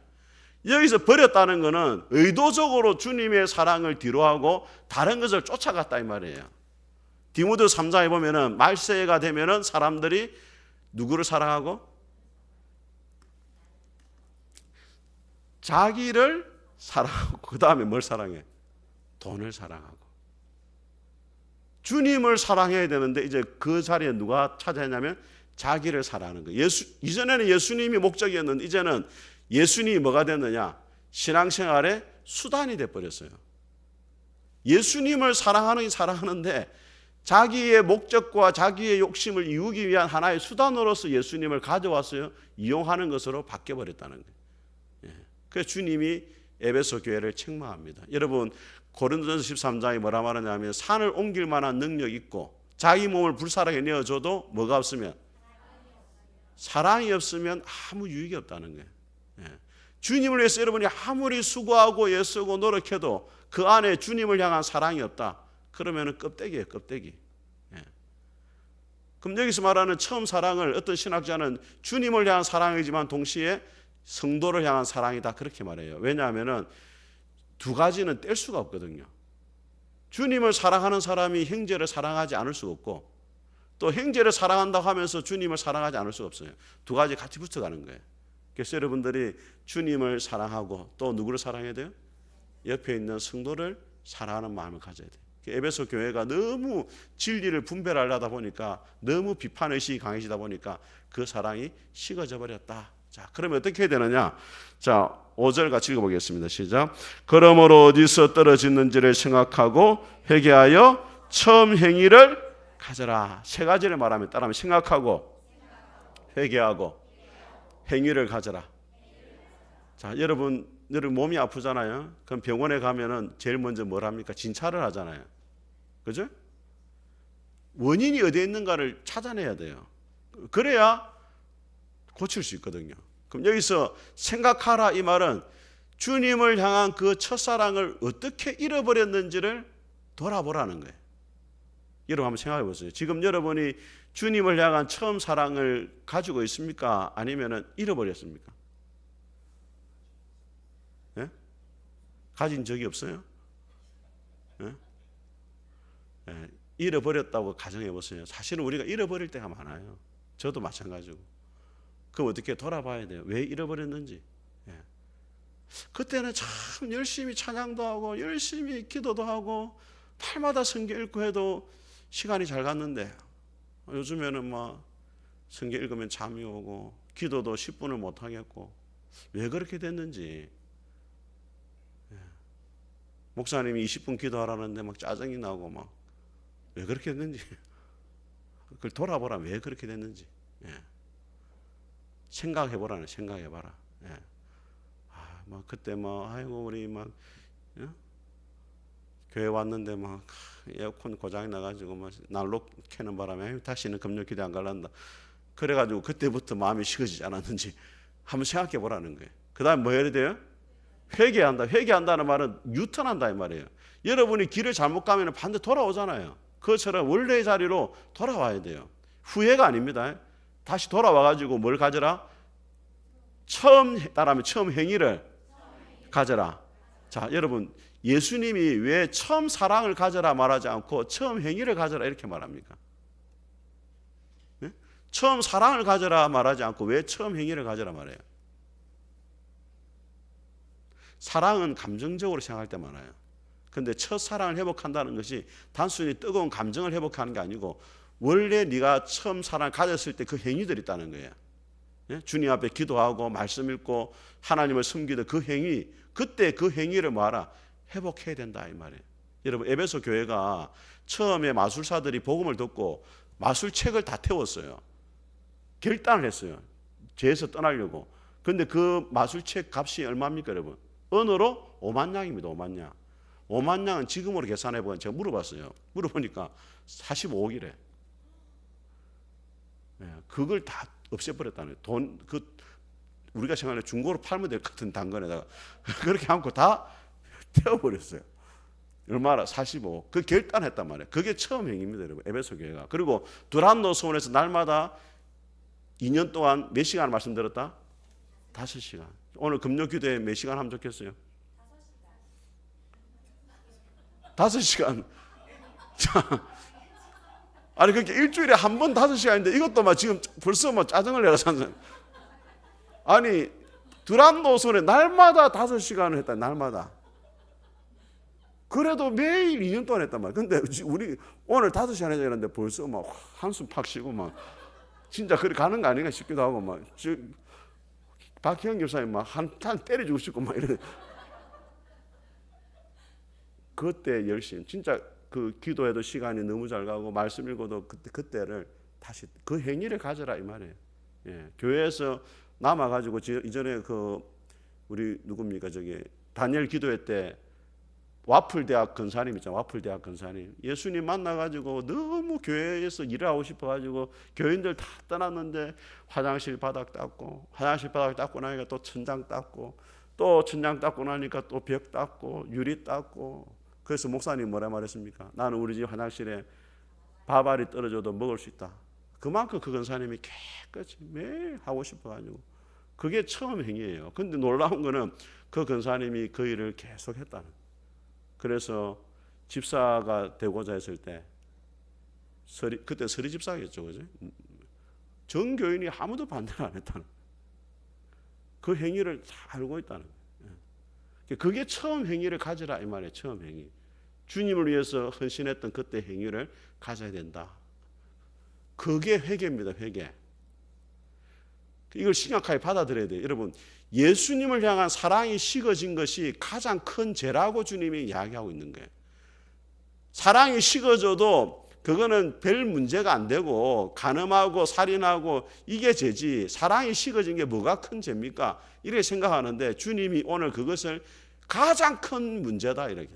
여기서 버렸다는 거는 의도적으로 주님의 사랑을 뒤로하고 다른 것을 쫓아갔다 이 말이에요. 디모데 3장에 보면은 말세가 되면은 사람들이 누구를 사랑하고 자기를 사랑하고 그 다음에 뭘 사랑해? 돈을 사랑하고. 주님을 사랑해야 되는데 이제 그 자리에 누가 차지하냐면 자기를 사랑하는 거예요. 이전에는 예수님이 목적이었는데 이제는 예수님이 뭐가 됐느냐? 신앙생활의 수단이 돼버렸어요. 예수님을 사랑하는데 자기의 목적과 자기의 욕심을 이루기 위한 하나의 수단으로서 예수님을 가져왔어요. 이용하는 것으로 바뀌어버렸다는 거예요. 그래서 주님이 에베소 교회를 책망합니다. 여러분 고린도전서 13장에 뭐라 말하냐면 산을 옮길 만한 능력 있고 자기 몸을 불사르게 내어줘도 뭐가 없으면 사랑이 없으면 아무 유익이 없다는 거예요. 주님을 위해서 여러분이 아무리 수고하고 애쓰고 노력해도 그 안에 주님을 향한 사랑이 없다. 그러면 껍데기예요, 껍데기. 그럼 여기서 말하는 처음 사랑을 어떤 신학자는 주님을 향한 사랑이지만 동시에 성도를 향한 사랑이다 그렇게 말해요. 왜냐하면 두 가지는 뗄 수가 없거든요. 주님을 사랑하는 사람이 형제를 사랑하지 않을 수가 없고 또 형제를 사랑한다고 하면서 주님을 사랑하지 않을 수가 없어요. 두 가지 같이 붙어가는 거예요. 그래서 여러분들이 주님을 사랑하고 또 누구를 사랑해야 돼요? 옆에 있는 성도를 사랑하는 마음을 가져야 돼요. 에베소 교회가 너무 진리를 분별하려다 보니까 너무 비판의식이 강해지다 보니까 그 사랑이 식어져 버렸다. 자, 그러면 어떻게 해야 되느냐? 자, 5절 같이 읽어보겠습니다. 시작. 그러므로 어디서 떨어졌는지를 생각하고 회개하여 처음 행위를 가져라. 세 가지를 말하면 따라하면 생각하고 회개하고 행위를 가져라. 자, 여러분 몸이 아프잖아요. 그럼 병원에 가면은 제일 먼저 뭘 합니까? 진찰을 하잖아요. 그죠? 원인이 어디에 있는가를 찾아내야 돼요. 그래야 고칠 수 있거든요. 그럼 여기서 생각하라 이 말은 주님을 향한 그 첫사랑을 어떻게 잃어버렸는지를 돌아보라는 거예요. 여러분 한번 생각해 보세요. 지금 여러분이 주님을 향한 처음 사랑을 가지고 있습니까? 아니면 잃어버렸습니까? 예? 가진 적이 없어요? 예? 예, 잃어버렸다고 가정해 보세요. 사실은 우리가 잃어버릴 때가 많아요. 저도 마찬가지고. 그럼 어떻게 돌아봐야 돼요? 왜 잃어버렸는지. 예. 그때는 참 열심히 찬양도 하고 열심히 기도도 하고 날마다 성경 읽고 해도 시간이 잘 갔는데 요즘에는 막 성경 읽으면 잠이 오고 기도도 10분을 못 하겠고 왜 그렇게 됐는지. 예. 목사님이 20분 기도하라는데 막 짜증이 나고 막 왜 그렇게 됐는지 그걸 돌아보라. 왜 그렇게 됐는지. 예. 생각해보라는 생각해봐라. 예. 막 그때 뭐 아이고 우리 막 예? 교회 왔는데 막 에어컨 고장이 나가지고 막 난로 켜는 바람에 다시는 금요 기도 안 갈란다. 그래가지고 그때부터 마음이 식어지지 않았는지 한번 생각해보라는 거예요. 그 다음에 뭐 해야 돼요? 회개한다. 회개한다는 말은 유턴한다 이 말이에요. 여러분이 길을 잘못 가면 반대 돌아오잖아요. 그것처럼 원래의 자리로 돌아와야 돼요. 후회가 아닙니다. 다시 돌아와가지고 뭘 가져라? 따라하면 처음 행위를 가져라. 자, 여러분 예수님이 왜 처음 사랑을 가져라 말하지 않고 처음 행위를 가져라 이렇게 말합니까? 네? 처음 사랑을 가져라 말하지 않고 왜 처음 행위를 가져라 말해요? 사랑은 감정적으로 생각할 때 많아요. 그런데 첫사랑을 회복한다는 것이 단순히 뜨거운 감정을 회복하는 게 아니고 원래 네가 처음 사랑을 가졌을 때 그 행위들이 있다는 거예요. 예? 주님 앞에 기도하고 말씀 읽고 하나님을 섬기던 그 행위, 그때 그 행위를 뭐하라? 회복해야 된다 이 말이에요. 여러분 에베소 교회가 처음에 마술사들이 복음을 듣고 마술책을 다 태웠어요. 결단을 했어요. 죄에서 떠나려고. 그런데 그 마술책 값이 얼마입니까 여러분? 언어로 5만 양입니다. 5만 양. 5만 양은 지금으로 계산해 보면 제가 물어봤어요. 물어보니까 45억이래. 예, 그걸 다 없애버렸다는 거예요. 우리가 생각하는 중고로 팔면 될 것 같은 당근에다가 그렇게 않고 다 태워버렸어요. 얼마나? 45억. 그 결단했단 말이에요. 그게 처음 행위입니다, 여러분. 에베소 교회가. 그리고 두란노 소원에서 날마다 2년 동안 몇 시간 말씀 들었다? 5시간. 오늘 금요 기도에 몇 시간 하면 좋겠어요? 5시간. 자, 아니 그렇게 일주일에 한 번 5시간인데 이것도 막 지금 벌써 뭐 짜증을 내서 아니 두란 노선에 날마다 5시간을 했다. 날마다. 그래도 매일 2년 동안 했단 말이야. 근데 우리 오늘 5시간 해야 되는데 벌써 막 한숨 팍 쉬고 막 진짜 그렇게 가는 거 아닌가 싶기도 하고 막 박희영 교사님 막 한탄 때려주고 싶고 막 이런. 그때 열심 진짜 그 기도해도 시간이 너무 잘 가고 말씀 읽어도 그때를 다시 그 행위를 가져라 이 말이에요. 예, 교회에서 남아가지고 이전에 그 우리 누굽니까 저기 다니엘 기도회 때 와플 대학 근사님 있잖아요. 와플 대학 근사님 예수님 만나가지고 너무 교회에서 일을 하고 싶어가지고 교인들 다 떠났는데 화장실 바닥 닦고 화장실 바닥 닦고 나니까 또 천장 닦고 또 천장 닦고 나니까 또 벽 닦고 유리 닦고 그래서 목사님 뭐라 말했습니까? 나는 우리 집 화장실에 밥알이 떨어져도 먹을 수 있다. 그만큼 그 근사님이 깨끗이 매일 하고 싶어가지고 그게 처음 행위예요. 근데 놀라운 거는 그 근사님이 그 일을 계속 했다는. 그래서 집사가 되고자 했을 때 그때 서리 집사겠죠, 그죠? 전 교인이 아무도 반대를 안 했다는. 그 행위를 다 알고 있다는. 그게 처음 행위를 가져라 이 말이에요. 처음 행위. 주님을 위해서 헌신했던 그때 행위를 가져야 된다. 그게 회개입니다. 회개. 이걸 심각하게 받아들여야 돼요. 여러분 예수님을 향한 사랑이 식어진 것이 가장 큰 죄라고 주님이 이야기하고 있는 거예요. 사랑이 식어져도 그거는 별 문제가 안 되고 간음하고 살인하고 이게 죄지 사랑이 식어진 게 뭐가 큰 죄입니까? 이렇게 생각하는데 주님이 오늘 그것을 가장 큰 문제다 이렇게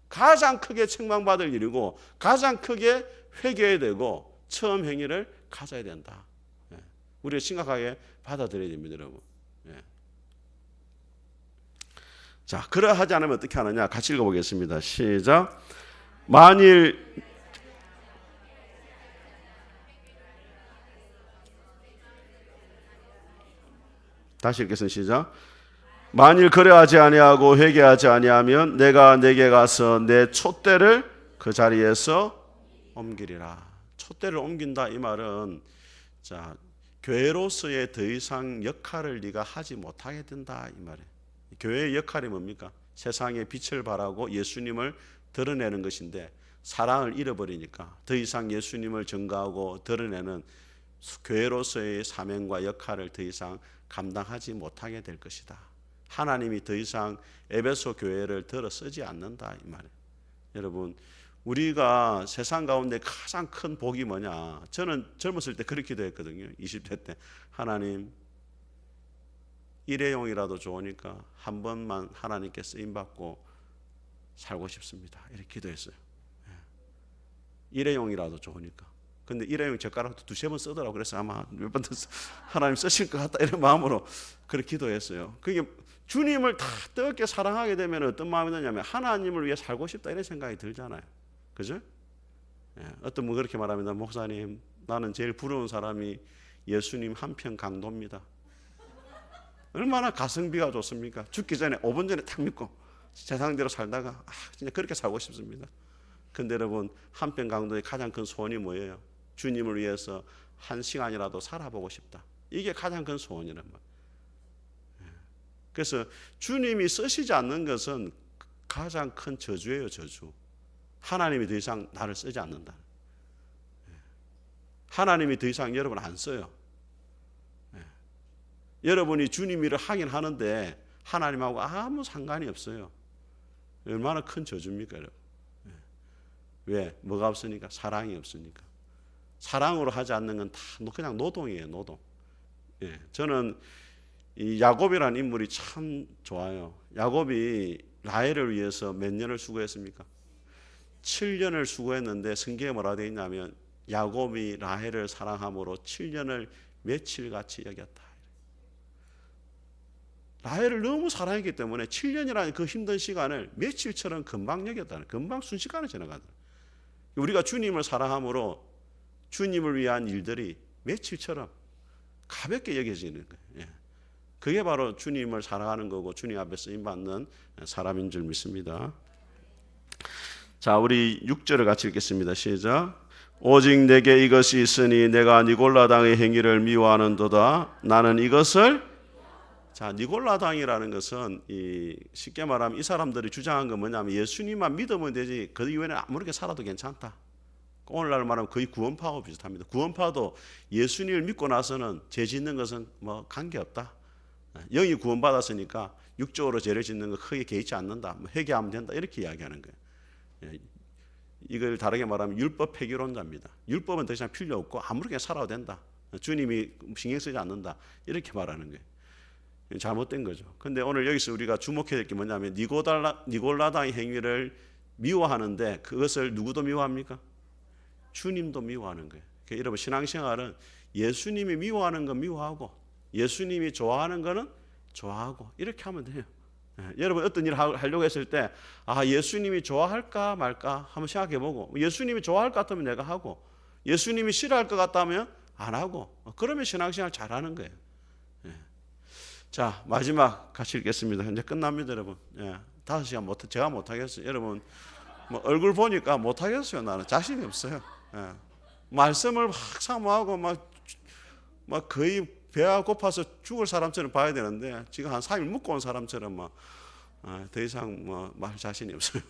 가장 크게 책망받을 일이고 가장 크게 회개해야 되고 처음 행위를 가져야 된다. 우리가 심각하게 받아들여야 됩니다, 여러분. 자, 그러하지 않으면 어떻게 하느냐? 같이 읽어보겠습니다. 시작. 만일 다시 읽겠습니다. 시작. 만일 그래하지 아니하고 회개하지 아니하면 내가 내게 가서 내 촛대를 그 자리에서 옮기리라. 촛대를 옮긴다 이 말은 자 교회로서의 더 이상 역할을 네가 하지 못하게 된다 이 말이에요. 교회의 역할이 뭡니까? 세상에 빛을 발하고 예수님을 드러내는 것인데 사랑을 잃어버리니까 더 이상 예수님을 증거하고 드러내는 교회로서의 사명과 역할을 더 이상 감당하지 못하게 될 것이다. 하나님이 더 이상 에베소 교회를 들어 쓰지 않는다 이 말이에요. 여러분 우리가 세상 가운데 가장 큰 복이 뭐냐? 저는 젊었을 때 그렇게 기도했거든요. 20대 때 하나님 일회용이라도 좋으니까 한 번만 하나님께 쓰임받고 살고 싶습니다. 이렇게 기도했어요. 일회용이라도 좋으니까. 근데 일회용 젓가락도 2-3번 쓰더라고. 그래서 아마 몇 번 더 하나님 쓰실 것 같다 이런 마음으로 그렇게 기도했어요. 그게 주님을 다 뜨겁게 사랑하게 되면 어떤 마음이 드냐면 하나님을 위해 살고 싶다 이런 생각이 들잖아요. 그죠? 어떤 분 그렇게 말합니다. 목사님 나는 제일 부러운 사람이 예수님 한편 강도입니다. 얼마나 가성비가 좋습니까? 죽기 전에 5분 전에 탁 믿고 세상대로 살다가 진짜 그렇게 살고 싶습니다. 근데 여러분 한편 강도의 가장 큰 소원이 뭐예요? 주님을 위해서 1시간이라도 살아보고 싶다. 이게 가장 큰 소원이란 말이에요. 그래서 주님이 쓰시지 않는 것은 가장 큰 저주예요. 저주. 하나님이 더 이상 나를 쓰지 않는다. 하나님이 더 이상 여러분 안 써요. 여러분이 주님 일을 하긴 하는데 하나님하고 아무 상관이 없어요. 얼마나 큰 저주입니까 여러분. 왜? 뭐가 없으니까? 사랑이 없으니까. 사랑으로 하지 않는 건 다 그냥 노동이에요. 노동. 저는 이 야곱이라는 인물이 참 좋아요. 야곱이 라헬을 위해서 몇 년을 수고했습니까? 7년을 수고했는데 성경에 뭐라 되어 있냐면 야곱이 라헬을 사랑함으로 7년을 며칠같이 여겼다. 라헬을 너무 사랑했기 때문에 7년이라는 그 힘든 시간을 며칠처럼 금방 여겼다는, 금방 순식간에 지나가더라. 우리가 주님을 사랑함으로 주님을 위한 일들이 며칠처럼 가볍게 여겨지는 거예요. 그게 바로 주님을 사랑하는 거고 주님 앞에 쓰임받는 사람인 줄 믿습니다. 자, 우리 6절을 같이 읽겠습니다. 시작. 오직 내게 이것이 있으니 내가 니골라당의 행위를 미워하는도다. 나는 이것을 자, 니골라당이라는 것은 쉽게 말하면 이 사람들이 주장한 건 뭐냐면 예수님만 믿으면 되지 그 이외에는 아무렇게 살아도 괜찮다. 오늘날 말하면 거의 구원파하고 비슷합니다. 구원파도 예수님을 믿고 나서는 죄 짓는 것은 뭐 관계없다. 영이 구원받았으니까 육적으로 죄를 짓는 거 크게 개의치 않는다. 뭐 회개하면 된다. 이렇게 이야기하는 거예요. 이걸 다르게 말하면 율법 폐기론자입니다. 율법은 더 이상 필요 없고 아무렇게 살아도 된다. 주님이 신경 쓰지 않는다. 이렇게 말하는 거예요. 잘못된 거죠. 근데 오늘 여기서 우리가 주목해야 될 게 뭐냐면 니골라당의 행위를 미워하는데 그것을 누구도 미워합니까? 주님도 미워하는 거예요. 그러니까 여러분 신앙생활은 예수님이 미워하는 건 미워하고 예수님이 좋아하는 거는 좋아하고 이렇게 하면 돼요. 여러분 어떤 일을 하려고 했을 때 예수님이 좋아할까 말까 한번 생각해보고 예수님이 좋아할 것 같으면 내가 하고 예수님이 싫어할 것 같다면 안 하고 그러면 신앙생활 잘하는 거예요. 자, 마지막 같이 읽겠습니다. 이제 끝납니다, 여러분. 5시간 제가 못하겠어요. 여러분 뭐 얼굴 보니까 못하겠어요. 나는 자신이 없어요. 말씀을 막 사모하고 막 거의 배가 고파서 죽을 사람처럼 봐야 되는데 지금 한 3일 묵고 온 사람처럼 더 이상 말 자신이 없어요.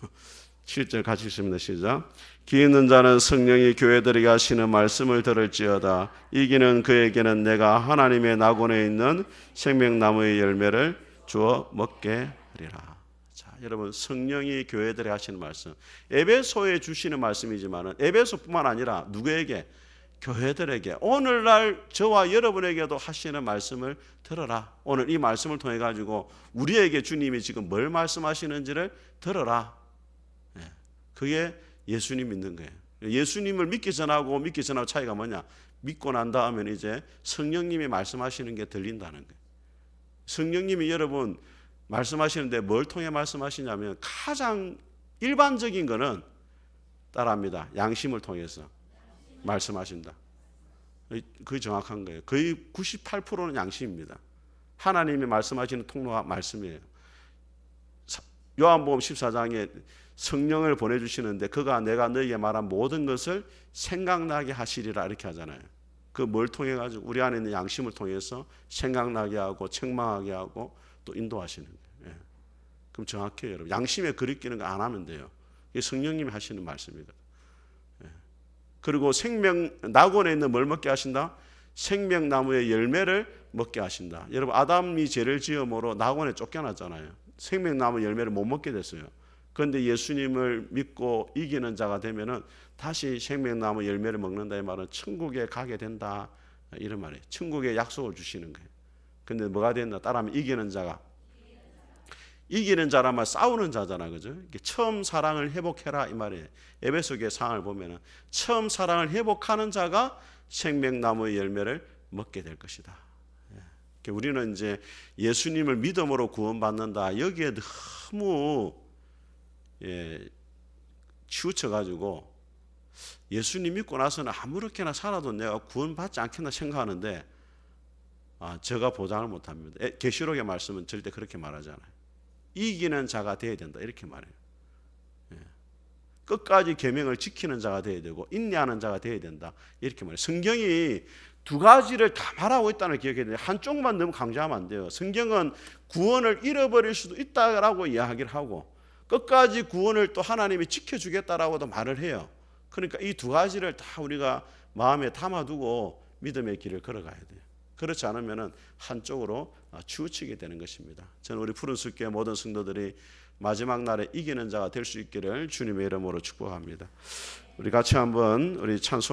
7절 같이 읽습니다. 시작. 기 있는 자는 성령이 교회들에게 하시는 말씀을 들을지어다. 이기는 그에게는 내가 하나님의 낙원에 있는 생명나무의 열매를 주어 먹게 하리라. 자, 여러분 성령이 교회들에게 하시는 말씀, 에베소에 주시는 말씀이지만은 에베소뿐만 아니라 누구에게? 교회들에게 오늘날 저와 여러분에게도 하시는 말씀을 들어라. 오늘 이 말씀을 통해 가지고 우리에게 주님이 지금 뭘 말씀하시는지를 들어라. 그게 예수님 믿는 거예요. 예수님을 믿기 전하고 믿기 전하고 차이가 뭐냐? 믿고 난 다음에 이제 성령님이 말씀하시는 게 들린다는 거예요. 성령님이 여러분 말씀하시는데 뭘 통해 말씀하시냐면 가장 일반적인 거는 따라합니다. 양심을 통해서 말씀하신다. 그게 정확한 거예요. 거의 98%는 양심입니다. 하나님이 말씀하시는 통로가 말씀이에요. 요한복음 14장에 성령을 보내주시는데 그가 내가 너희에게 말한 모든 것을 생각나게 하시리라 이렇게 하잖아요. 그 뭘 통해 가지고 우리 안에 있는 양심을 통해서 생각나게 하고 책망하게 하고 또 인도하시는 거예요. 그럼 정확해요, 여러분. 양심에 그리끼는 거 안 하면 돼요. 이게 성령님이 하시는 말씀이거든요. 그리고 낙원에 있는 뭘 먹게 하신다? 생명나무의 열매를 먹게 하신다. 여러분 아담이 죄를 지음으로 낙원에 쫓겨났잖아요. 생명나무 열매를 못 먹게 됐어요. 그런데 예수님을 믿고 이기는 자가 되면은 다시 생명나무 열매를 먹는다 이 말은 천국에 가게 된다 이런 말이에요. 천국에 약속을 주시는 거예요. 근데 뭐가 된다? 따라하면 이기는 자가. 이기는 자라면 싸우는 자잖아, 그죠? 처음 사랑을 회복해라 이 말이에요. 에베소교회 상황을 보면은 처음 사랑을 회복하는 자가 생명나무의 열매를 먹게 될 것이다. 우리는 이제 예수님을 믿음으로 구원받는다. 여기에 너무 치우쳐가지고 예수님 믿고 나서는 아무렇게나 살아도 내가 구원받지 않겠나 생각하는데 제가 보장을 못합니다. 계시록의 말씀은 절대 그렇게 말하잖아요. 이기는 자가 되어야 된다 이렇게 말해요. 끝까지 계명을 지키는 자가 되어야 되고 인내하는 자가 되어야 된다 이렇게 말해요. 성경이 두 가지를 다 말하고 있다는 걸 기억해야 돼요. 한쪽만 너무 강조하면 안 돼요. 성경은 구원을 잃어버릴 수도 있다라고 이야기를 하고 끝까지 구원을 또 하나님이 지켜주겠다라고도 말을 해요. 그러니까 이 두 가지를 다 우리가 마음에 담아두고 믿음의 길을 걸어가야 돼요. 그렇지 않으면 한쪽으로 치우치게 되는 것입니다. 저는 우리 푸른숲교회 모든 성도들이 마지막 날에 이기는 자가 될 수 있기를 주님의 이름으로 축복합니다. 우리 같이 한번 우리 찬송